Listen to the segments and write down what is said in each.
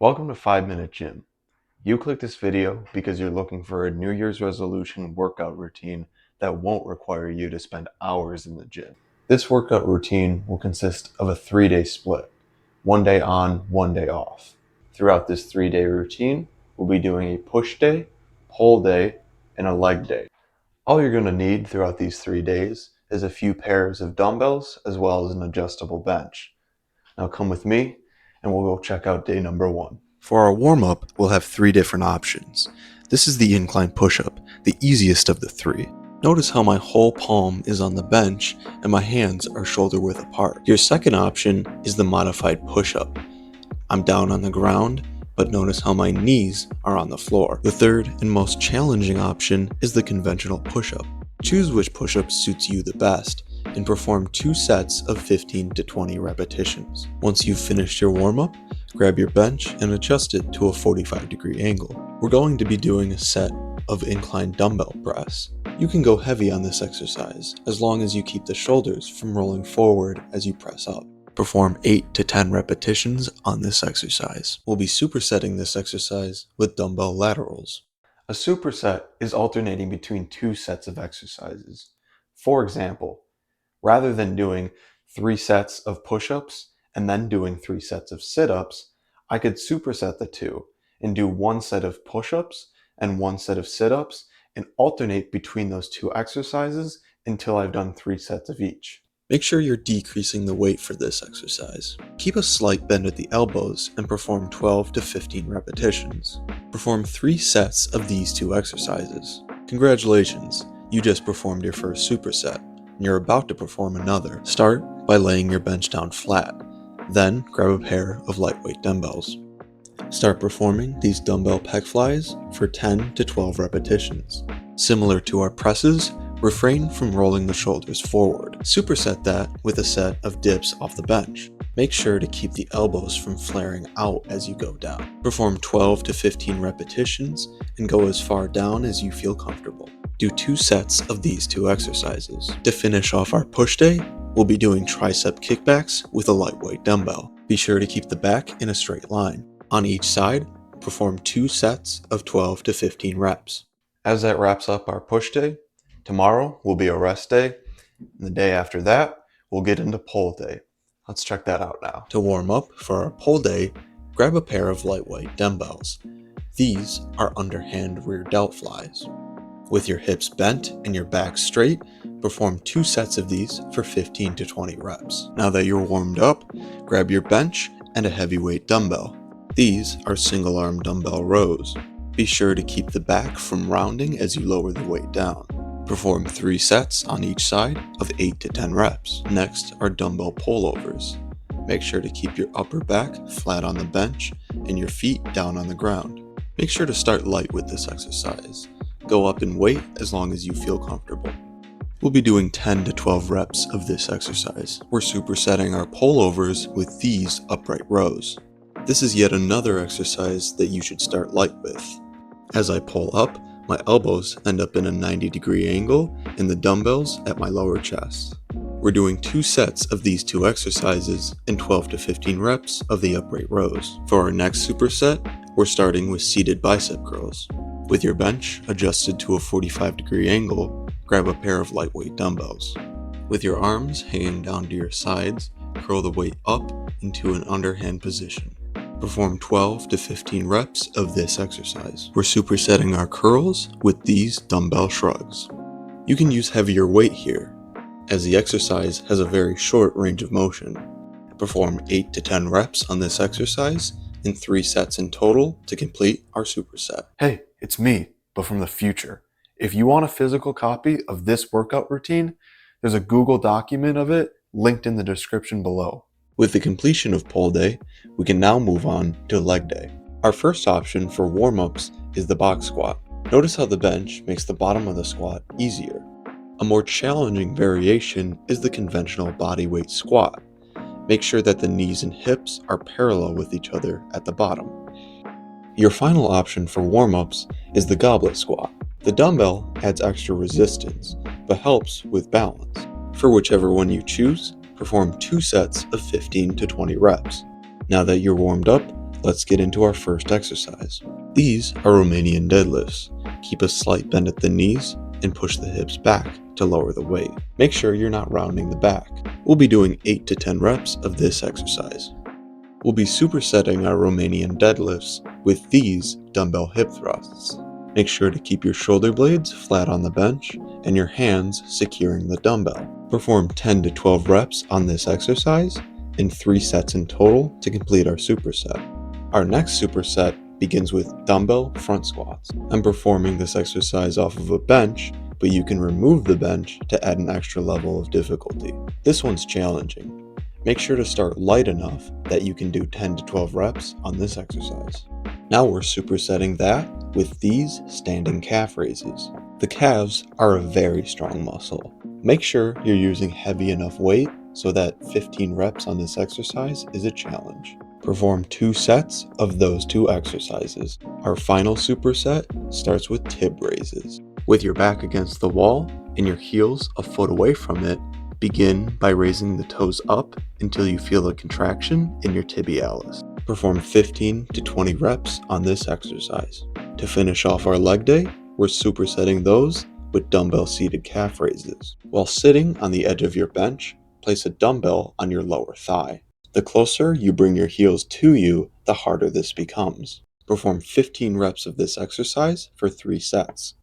Welcome to 5 Minute Gym. You clicked this video because you're looking for a New Year's resolution workout routine that won't require you to spend hours in the gym. This workout routine will consist of a 3-day split, 1 day on, 1 day off. Throughout this 3-day routine, we'll be doing a push day, pull day, and a leg day. All you're going to need throughout these 3 days is a few pairs of dumbbells as well as an adjustable bench. Now come with me and we'll go check out day number 1. For our warm-up, we'll have 3 different options. This is the incline push-up, the easiest of the 3. Notice how my whole palm is on the bench and my hands are shoulder width apart. Your second option is the modified push-up. I'm down on the ground, but notice how my knees are on the floor. The third and most challenging option is the conventional push-up. Choose which push-up suits you the best and perform 2 sets of 15 to 20 repetitions. Once you've finished your warm-up, grab your bench and adjust it to a 45-degree angle. We're going to be doing a set of incline dumbbell press. You can go heavy on this exercise as long as you keep the shoulders from rolling forward as you press up. Perform 8 to 10 repetitions on this exercise. We'll be supersetting this exercise with dumbbell laterals. A superset is alternating between 2 sets of exercises. For example, rather than doing 3 sets of push-ups and then doing 3 sets of sit-ups, I could superset the 2 and do 1 set of push-ups and 1 set of sit-ups and alternate between those 2 exercises until I've done 3 sets of each. Make sure you're decreasing the weight for this exercise. Keep a slight bend at the elbows and perform 12 to 15 repetitions. Perform 3 sets of these 2 exercises. Congratulations, you just performed your first superset, and you're about to perform another. Start by laying your bench down flat. Then grab a pair of lightweight dumbbells. Start performing these dumbbell pec flies for 10 to 12 repetitions. Similar to our presses, refrain from rolling the shoulders forward. Superset that with a set of dips off the bench. Make sure to keep the elbows from flaring out as you go down. Perform 12 to 15 repetitions and go as far down as you feel comfortable. Do 2 sets of these 2 exercises. To finish off our push day, we'll be doing tricep kickbacks with a lightweight dumbbell. Be sure to keep the back in a straight line. On each side, perform 2 sets of 12 to 15 reps. As that wraps up our push day, tomorrow will be a rest day, and the day after that, we'll get into pull day. Let's check that out now. To warm up for our pull day, grab a pair of lightweight dumbbells. These are underhand rear delt flies. With your hips bent and your back straight, perform 2 sets of these for 15 to 20 reps. Now that you're warmed up, grab your bench and a heavyweight dumbbell. These are single arm dumbbell rows. Be sure to keep the back from rounding as you lower the weight down. Perform 3 sets on each side of 8 to 10 reps. Next are dumbbell pullovers. Make sure to keep your upper back flat on the bench and your feet down on the ground. Make sure to start light with this exercise. Go up in weight as long as you feel comfortable. We'll be doing 10 to 12 reps of this exercise. We're supersetting our pullovers with these upright rows. This is yet another exercise that you should start light with. As I pull up, my elbows end up in a 90-degree angle and the dumbbells at my lower chest. We're doing 2 sets of these 2 exercises and 12 to 15 reps of the upright rows. For our next superset, we're starting with seated bicep curls. With your bench adjusted to a 45-degree angle, grab a pair of lightweight dumbbells. With your arms hanging down to your sides, curl the weight up into an underhand position. Perform 12 to 15 reps of this exercise. We're supersetting our curls with these dumbbell shrugs. You can use heavier weight here, as the exercise has a very short range of motion. Perform 8 to 10 reps on this exercise in 3 sets in total to complete our superset. Hey, it's me, but from the future. If you want a physical copy of this workout routine, there's a Google document of it linked in the description below. With the completion of pull day, we can now move on to leg day. Our first option for warm-ups is the box squat. Notice how the bench makes the bottom of the squat easier. A more challenging variation is the conventional body weight squat. Make sure that the knees and hips are parallel with each other at the bottom. Your final option for warm-ups is the goblet squat. The dumbbell adds extra resistance, but helps with balance. For whichever one you choose, perform 2 sets of 15 to 20 reps. Now that you're warmed up, let's get into our first exercise. These are Romanian deadlifts. Keep a slight bend at the knees and push the hips back to lower the weight. Make sure you're not rounding the back. We'll be doing 8 to 10 reps of this exercise. We'll be supersetting our Romanian deadlifts with these dumbbell hip thrusts. Make sure to keep your shoulder blades flat on the bench and your hands securing the dumbbell. Perform 10 to 12 reps on this exercise in 3 sets in total to complete our superset. Our next superset begins with dumbbell front squats. I'm performing this exercise off of a bench, but you can remove the bench to add an extra level of difficulty. This one's challenging. Make sure to start light enough that you can do 10 to 12 reps on this exercise. Now we're supersetting that with these standing calf raises. The calves are a very strong muscle. Make sure you're using heavy enough weight so that 15 reps on this exercise is a challenge. Perform 2 sets of those 2 exercises. Our final superset starts with tib raises. With your back against the wall and your heels a foot away from it, begin by raising the toes up until you feel a contraction in your tibialis. Perform 15 to 20 reps on this exercise. To finish off our leg day, we're supersetting those with dumbbell seated calf raises. While sitting on the edge of your bench, place a dumbbell on your lower thigh. The closer you bring your heels to you, the harder this becomes. Perform 15 reps of this exercise for 3 sets.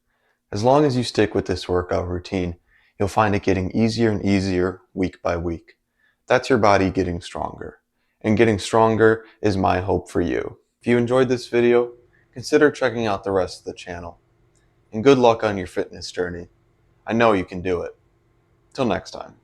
As long as you stick with this workout routine, you'll find it getting easier and easier week by week. That's your body getting stronger. And getting stronger is my hope for you. If you enjoyed this video, consider checking out the rest of the channel. And good luck on your fitness journey. I know you can do it. Till next time.